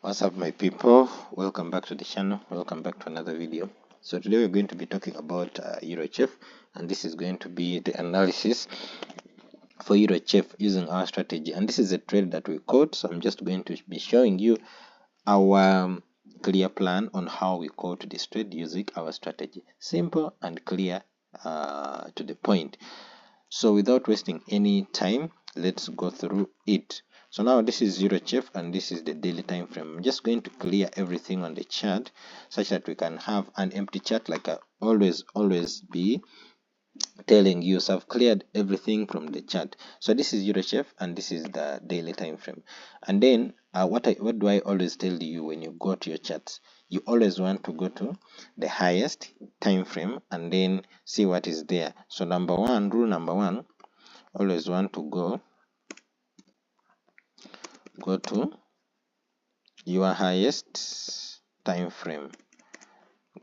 What's up, my people? Welcome back to the channel. Welcome back to another video. So today we're going to be talking about EuroChef, and this is going to be the analysis for EuroChef using our strategy. And this is a trade that we caught, so I'm just going to be showing you our clear plan on how we caught this trade using our strategy. Simple and clear, to the point. So without wasting any time, let's go through it. So now this is EuroChef and this is the daily time frame. I'm just going to clear everything on the chart such that we can have an empty chart, like I always be telling you. So I've cleared everything from the chart. So this is EuroChef and this is the daily time frame. And then what do I always tell you when you go to your charts? You always want to go to the highest time frame and then see what is there. So rule number one, always want to go to your highest time frame.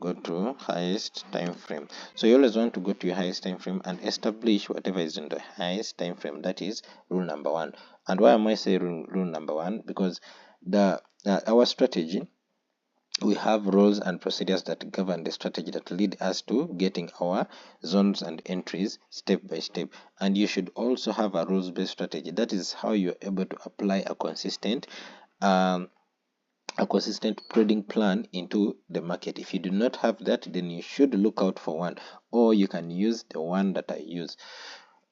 Go to highest time frame. So you always want to go to your highest time frame and establish whatever is in the highest time frame. That is rule number one. And why am I saying rule number one? Because our strategy, we have rules and procedures that govern the strategy that lead us to getting our zones and entries step by step. And you should also have a rules-based strategy. That is how you're able to apply a consistent trading plan into the market. If you do not have that, then you should look out for one, or you can use the one that I use.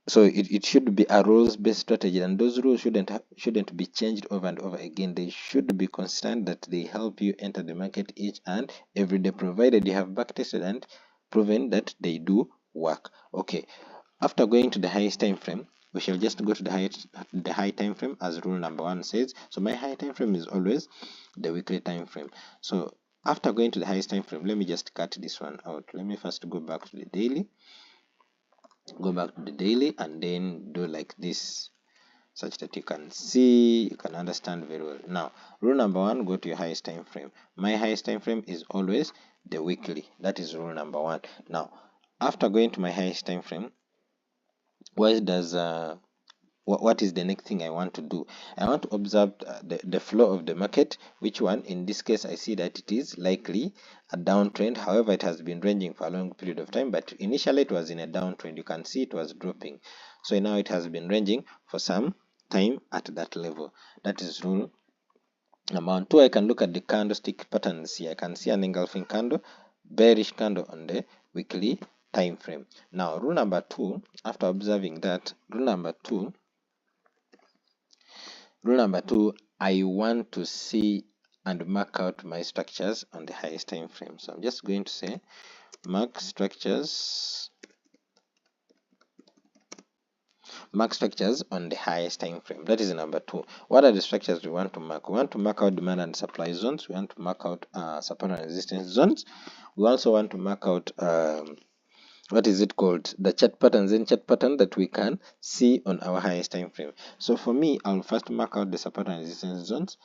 So it should be a rules-based strategy, and those rules shouldn't be changed over and over again. They should be constant, that they help you enter the market each and every day, provided you have backtested and proven that they do work. Okay, after going to the highest time frame, we shall just go to the high time frame, as rule number one says. So my high time frame is always the weekly time frame. So after going to the highest time frame, let me just cut this one out. Let me first go back to the daily. Go back to the daily and then do like this, such that you can see, you can understand very well. Now rule number one, go to your highest time frame. My highest time frame is always the weekly. That is rule number one. Now after going to my highest time frame, what is the next thing I want to do? I want to observe the flow of the market. Which one? In this case, I see that it is likely a downtrend. However, it has been ranging for a long period of time, but initially it was in a downtrend. You can see it was dropping. So now it has been ranging for some time at that level. That is rule number one. Two, I can look at the candlestick patterns here. I can see an engulfing candle, bearish candle on the weekly time frame. Now rule number two, after observing that, rule number two, I want to see and mark out my structures on the highest time frame. So I'm just going to say mark structures on the highest time frame. That is number two. What are the structures we want to mark? We want to mark out demand and supply zones. We want to mark out support and resistance zones. We also want to mark out what is it called, the chart patterns, in chart pattern that we can see on our highest time frame. So for me, I'll first mark out the support and resistance zones.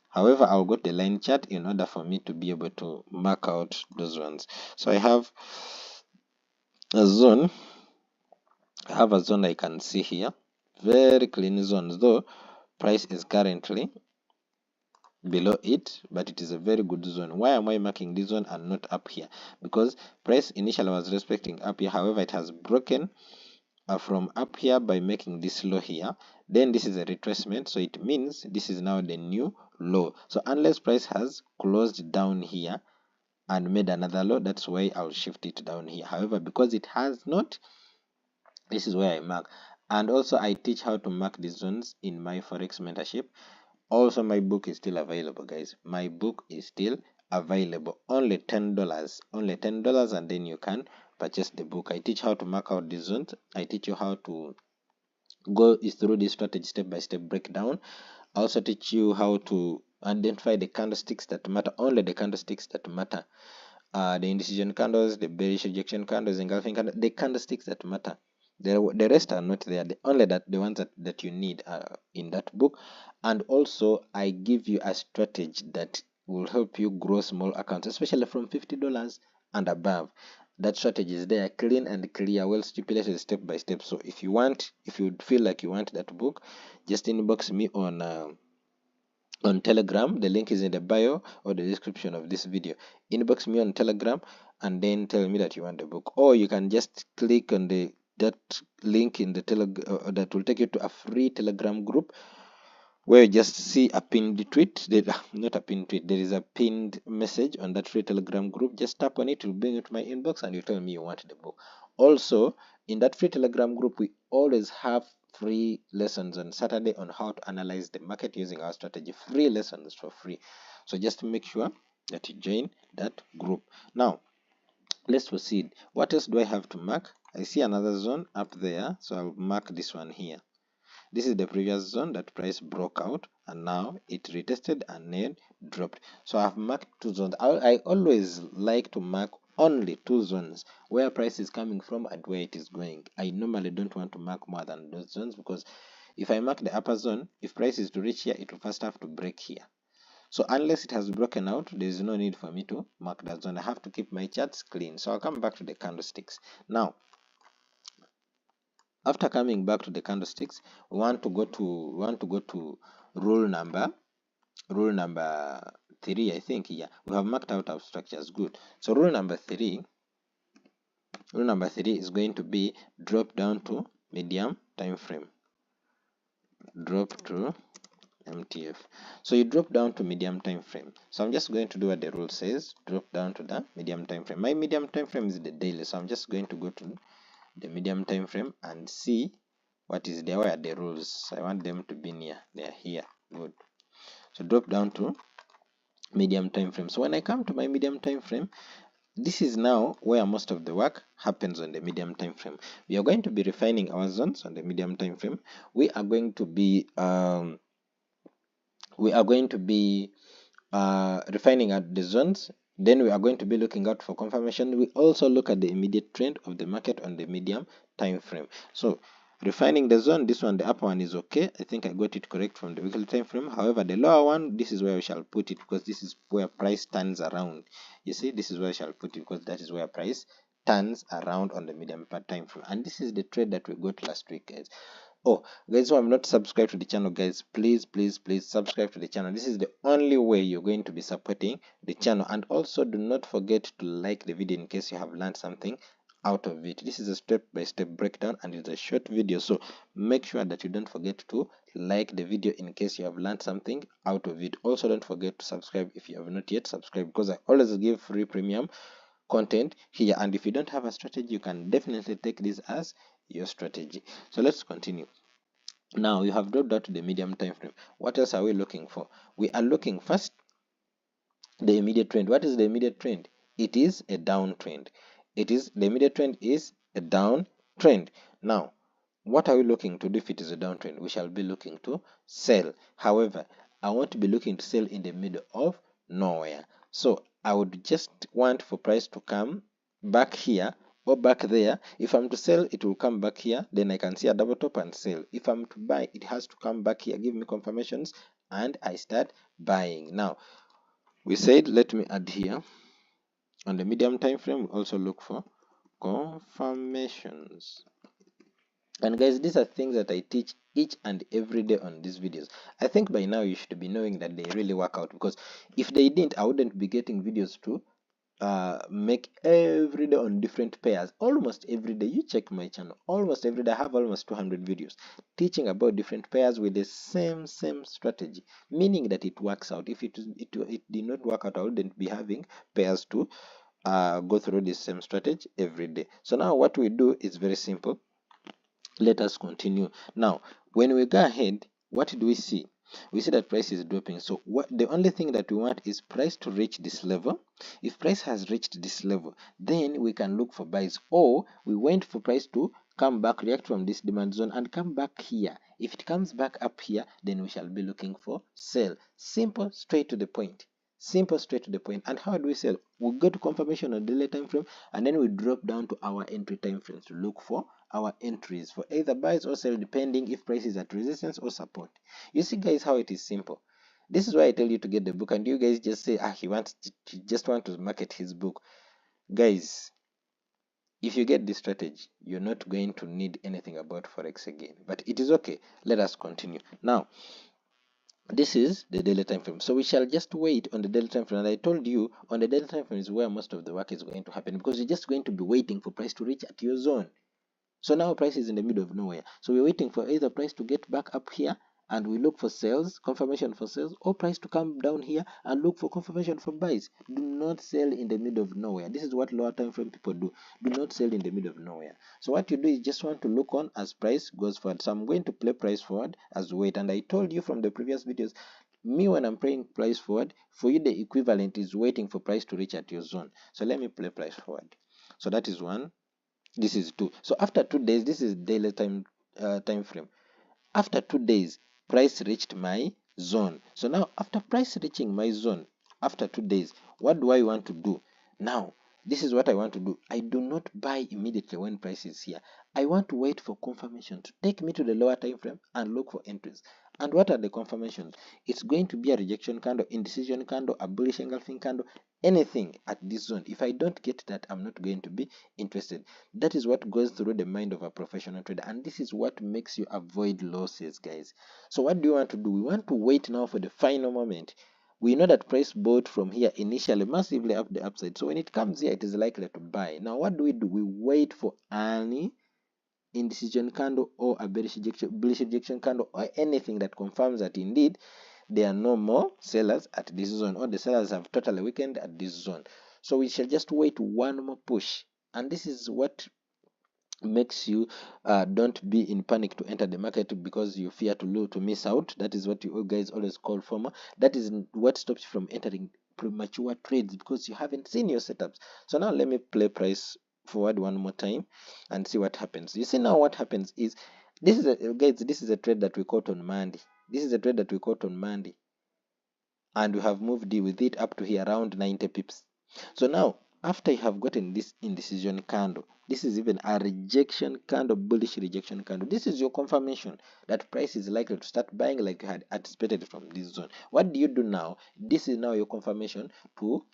However, I'll go to the line chart in order for me to be able to mark out those ones. So I have a zone. I can see here, very clean zones, though price is currently below it, but it is a very good zone. Why am I marking this one and not up here? Because price initially was respecting up here. However, it has broken from up here by making this low here. Then this is a retracement, so it means this is now the new low. So unless price has closed down here and made another low, that's why I'll shift it down here. However, because it has not, this is where I mark. And also I teach how to mark these zones in my forex mentorship. Also, my book is still available, guys. My book is still available. Only $10. Only $10, and then you can purchase the book. I teach how to mark out these zones. I teach you how to go through this strategy step by step breakdown. I also teach you how to identify the candlesticks that matter. Only the candlesticks that matter. The indecision candles, the bearish rejection candles, engulfing candles, the candlesticks that matter. The rest are not there. Only the ones that you need are in that book. And also I give you a strategy that will help you grow small accounts, especially from $50 and above. That strategy is there, clean and clear, well stipulated step by step. So if you feel like you want that book, just inbox me on on Telegram. The link is in the bio or the description of this video. Inbox me on Telegram and then tell me that you want the book, or you can just click on that link in the that will take you to a free Telegram group where you just see a pinned tweet. Not a pinned tweet, there is a pinned message on that free Telegram group. Just tap on it, it will bring you to my inbox and you tell me you want the book. Also, in that free Telegram group, we always have free lessons on Saturday on how to analyze the market using our strategy. Free lessons for free. So just make sure that you join that group. Now, let's proceed. What else do I have to mark? I see another zone up there, so I'll mark this one here. This is the previous zone that price broke out, and now it retested and then dropped. So I've marked two zones. I always like to mark only two zones, where price is coming from and where it is going. I normally don't want to mark more than those zones, because if I mark the upper zone, if price is to reach here, it will first have to break here. So unless it has broken out, there is no need for me to mark that zone. I have to keep my charts clean. So I'll come back to the candlesticks. Now, after coming back to the candlesticks, we want to go to rule number 3. I think, yeah, we have marked out our structures. Good. So rule number 3 is going to be drop down to medium time frame. Drop to MTF. So you drop down to medium time frame. So I'm just going to do what the rule says. Drop down to the medium time frame. My medium time frame is the daily, so I'm just going to go to the medium time frame and see what is there. Where are the rules? I want them to be near. They are here. Good. So drop down to medium time frame. So when I come to my medium time frame, this is now where most of the work happens on the medium time frame. We are going to be refining our zones on the medium time frame. We are going to be refining at the zones. Then we are going to be looking out for confirmation. We also look at the immediate trend of the market on the medium time frame. So refining the zone, this one, the upper one is okay. I think I got it correct from the weekly time frame. However, the lower one, this is where we shall put it, because this is where price turns around. You see, this is where I shall put it, because that is where price turns around on the medium time frame. And this is the trade that we got last week, guys. Oh, guys who have not subscribed to the channel, guys, please subscribe to the channel. This is the only way you're going to be supporting the channel. And also, do not forget to like the video in case you have learned something out of it. This is a step-by-step breakdown and it's a short video, so make sure that you don't forget to like the video in case you have learned something out of it. Also, don't forget to subscribe if you have not yet subscribed, because I always give free premium content here. And if you don't have a strategy, you can definitely take this as your strategy. So let's continue. Now you have dropped out to the medium time frame. What else are we looking for? We are looking first the immediate trend. What is the immediate trend? It is a downtrend. The immediate trend is a downtrend. Now, what are we looking to do if it is a downtrend? We shall be looking to sell. However, I want to be looking to sell in the middle of nowhere. So I would just want for price to come back here or back there. If I'm to sell, it will come back here. Then I can see a double top and sell. If I'm to buy, it has to come back here, give me confirmations, and I start buying. Now, we said, let me add here. On the medium time frame, we also look for confirmations. And guys, these are things that I teach each and every day on these videos. I think by now you should be knowing that they really work out, because if they didn't, I wouldn't be getting videos to make every day on different pairs. Almost every day. You check my channel, almost every day I have almost 200 videos teaching about different pairs with the same strategy, meaning that it works out. If it did not work out, I wouldn't be having pairs to go through the same strategy every day. So now what we do is very simple. Let us continue. Now, when we go ahead, what do we see? We see that price is dropping. So the only thing that we want is price to reach this level. If price has reached this level, then we can look for buys, or we wait for price to come back, react from this demand zone and come back here. If it comes back up here, then we shall be looking for sell. Simple, straight to the point. Simple, straight to the point. And how do we sell? We go to confirmation on daily time frame, and then we drop down to our entry time frames to look for our entries for either buys or sell, depending if price is at resistance or support. You see, guys, how it is simple. This is why I tell you to get the book, and you guys just say, he just want to market his book. Guys, if you get this strategy, you're not going to need anything about forex again. But it is okay. Let us continue. Now, this is the daily time frame. So we shall just wait on the daily time frame. And I told you on the daily time frame is where most of the work is going to happen, because you're just going to be waiting for price to reach at your zone. So now price is in the middle of nowhere. So we're waiting for either price to get back up here and we look for sales, confirmation for sales, or price to come down here and look for confirmation for buys. Do not sell in the middle of nowhere. This is what lower time frame people do. Do not sell in the middle of nowhere. So what you do is just want to look on as price goes forward. So I'm going to play price forward as wait. And I told you from the previous videos, me when I'm playing price forward, for you the equivalent is waiting for price to reach at your zone. So let me play price forward. So that is one. This is 2. So after 2 days, this is daily time frame. After 2 days, price reached my zone. So now after price reaching my zone, after 2 days, what do I want to do? Now this is what I want to do. I do not buy immediately when price is here. I want to wait for confirmation to take me to the lower time frame and look for entries. And what are the confirmations? It's going to be a rejection candle, indecision candle, a bullish engulfing candle, anything at this zone. If I don't get that, I'm not going to be interested. That is what goes through the mind of a professional trader, and this is what makes you avoid losses, guys. So what do you want to do? We want to wait now for the final moment. We know that price bought from here initially massively up the upside, so when it comes here it is likely to buy. Now what do? We wait for any indecision candle or a bullish rejection candle or anything that confirms that indeed there are no more sellers at this zone, or the sellers have totally weakened at this zone. So we shall just wait one more push, and this is what makes you don't be in panic to enter the market because you fear to miss out. That is what you guys always call FOMO. That is what stops you from entering premature trades, because you haven't seen your setups. So now let me play price forward one more time and see what happens. You see now what happens is, this is a trade that we caught on Monday. This is a trade that we caught on Monday, and we have moved with it up to here around 90 pips. So now after you have gotten this indecision candle, this is even a rejection candle, bullish rejection candle. This is your confirmation that price is likely to start buying like you had anticipated from this zone. What do you do now? This is now your confirmation to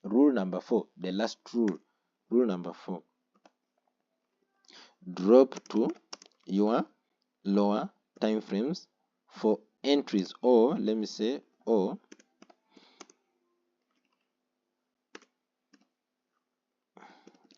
rule number 4, the last rule. Rule number 4: drop to your lower time frames for entries, or let me say, or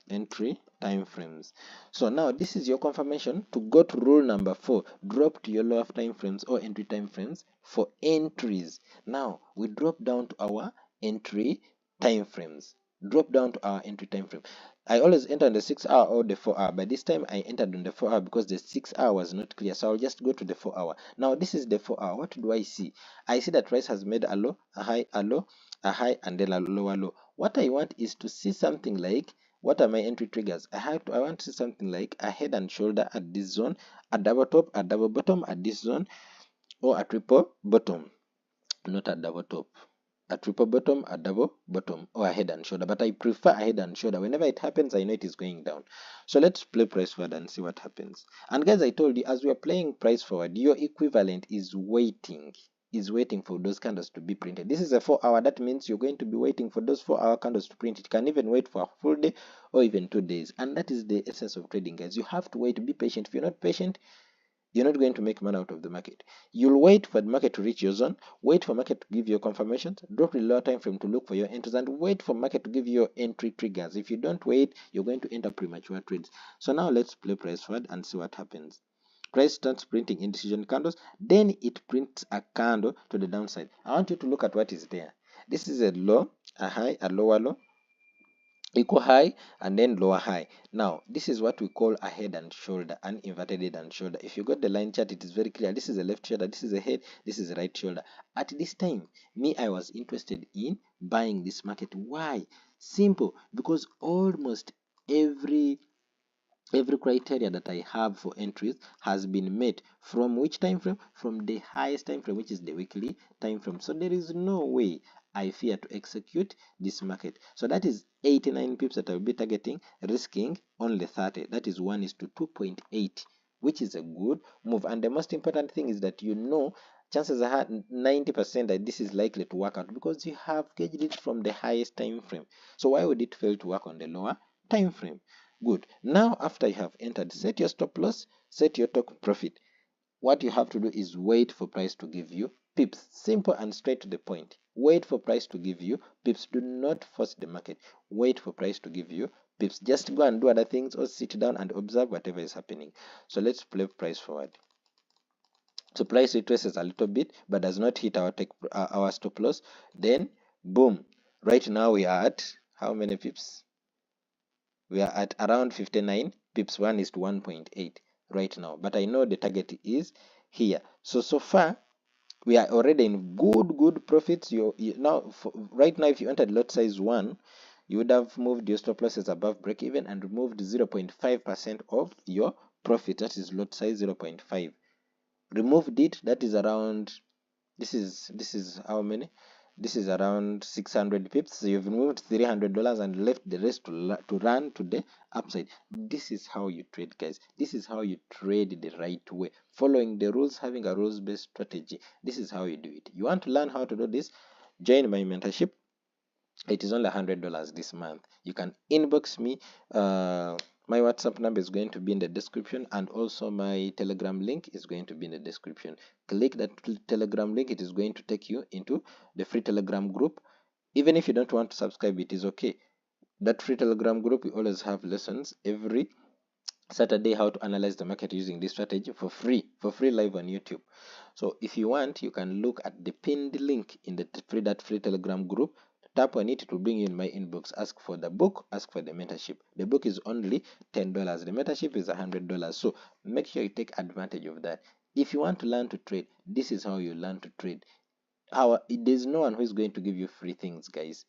entry time frames. So now this is your confirmation to go to rule number 4: drop to your lower time frames or entry time frames for entries. Now we drop down to our entry time frames. Drop down to our entry time frame. I always enter on the 6-hour or the 4-hour. By this time I entered on the 4-hour because the 6-hour was not clear, so I'll just go to the 4-hour. Now this is the 4-hour. What do I see? I see that price has made a low, a high, a low, a high, and then a lower low. What I want is to see something like, what are my entry triggers? I want to see something like a head and shoulder at this zone, a double top, a double bottom at this zone, or a triple bottom. Not a double top. A triple bottom, a double bottom, or a head and shoulder. But I prefer a head and shoulder. Whenever it happens, I know it is going down. So let's play price forward and see what happens. And guys, I told you, as we are playing price forward, your equivalent is waiting for those candles to be printed. This is a 4-hour. That means you're going to be waiting for those 4-hour candles to print. It can even wait for a full day or even 2 days. And that is the essence of trading, guys. You have to wait. Be patient. If you're not patient, you're not going to make money out of the market. You'll wait for the market to reach your zone, wait for market to give you confirmations, drop the lower time frame to look for your entries, and wait for market to give you your entry triggers. If you don't wait, you're going to enter premature trades. So now let's play price forward and see what happens. Price starts printing indecision candles, then it prints a candle to the downside. I want you to look at what is there. This is a low, a high, a lower low, equal high, and then lower high. Now this is what we call a head and shoulder, an inverted head and shoulder. If you got the line chart, it is very clear. This is a left shoulder, this is a head, this is a right shoulder. At this time, I was interested in buying this market. Why? Simple. Because almost every criteria that I have for entries has been met. From which time frame? From the highest time frame, which is the weekly time frame. So there is no way I fear to execute this market. So that is 89 pips that I'll be targeting, risking only 30. That is 1:2.8, which is a good move. And the most important thing is that chances are 90% that this is likely to work out, because you have gauged it from the highest time frame. So why would it fail to work on the lower time frame? Good. Now after you have entered, set your stop loss, set your take profit. What you have to do is wait for price to give you pips. Simple and straight to the point. Wait for price to give you pips. Do not force the market. Wait for price to give you pips. Just go and do other things or sit down and observe whatever is happening. So let's play price forward. So price retraces a little bit but does not hit our stop loss. Then boom, right now we are at how many pips? We are at around 59 pips. 1 is to 1.8 right now, but I know the target is here. So far we are already in good profits. You now right now, if you entered lot size 1, you would have moved your stop losses above break even and removed 0.5% of your profit. That is lot size 0.5. Removed it. That is around, this is how many? This is around 600 pips. So you've removed $300 and left the rest to run to the upside. This is how you trade, guys. This is how you trade the right way, following the rules, having a rules-based strategy. This is how you do it. You want to learn how to do this? Join my mentorship. It is only $100 this month. You can inbox me. My WhatsApp number is going to be in the description, and also my Telegram link is going to be in the description. Click that Telegram link. It is going to take you into the free Telegram group. Even if you don't want to subscribe, it is okay. That free Telegram group, we always have lessons every Saturday, how to analyze the market using this strategy for free live on YouTube. So if you want, you can look at the pinned link in the free Telegram group. Tap on it, it will bring you in my inbox. Ask for the book, ask for the mentorship. The book is only $10. The mentorship is $100. So make sure you take advantage of that. If you want to learn to trade, this is how you learn to trade. There's no one who is going to give you free things, guys.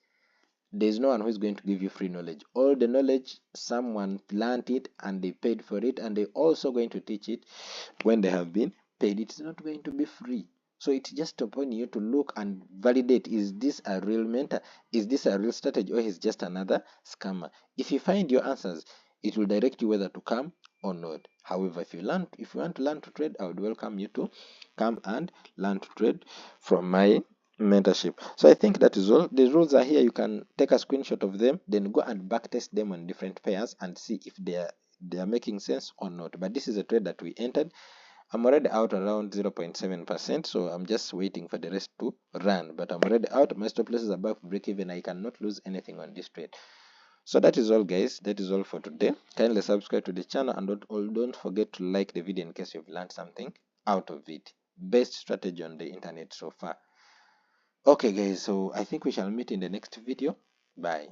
There's no one who is going to give you free knowledge. All the knowledge, someone learned it and they paid for it, and they're also going to teach it when they have been paid. It's not going to be free. So it's just upon you to look and validate, is this a real mentor? Is this a real strategy, or is just another scammer? If you find your answers, it will direct you whether to come or not. However, if you want to learn to trade, I would welcome you to come and learn to trade from my mentorship. So I think that is all. The rules are here. You can take a screenshot of them, then go and backtest them on different pairs and see if they are making sense or not. But this is a trade that we entered. I'm already out around 0.7%, so I'm just waiting for the rest to run. But I'm already out. My stop loss is above break even. I cannot lose anything on this trade. So that is all, guys. That is all for today. Kindly subscribe to the channel, and don't forget to like the video in case you've learned something out of it. Best strategy on the internet so far. Okay, guys, so I think we shall meet in the next video. Bye.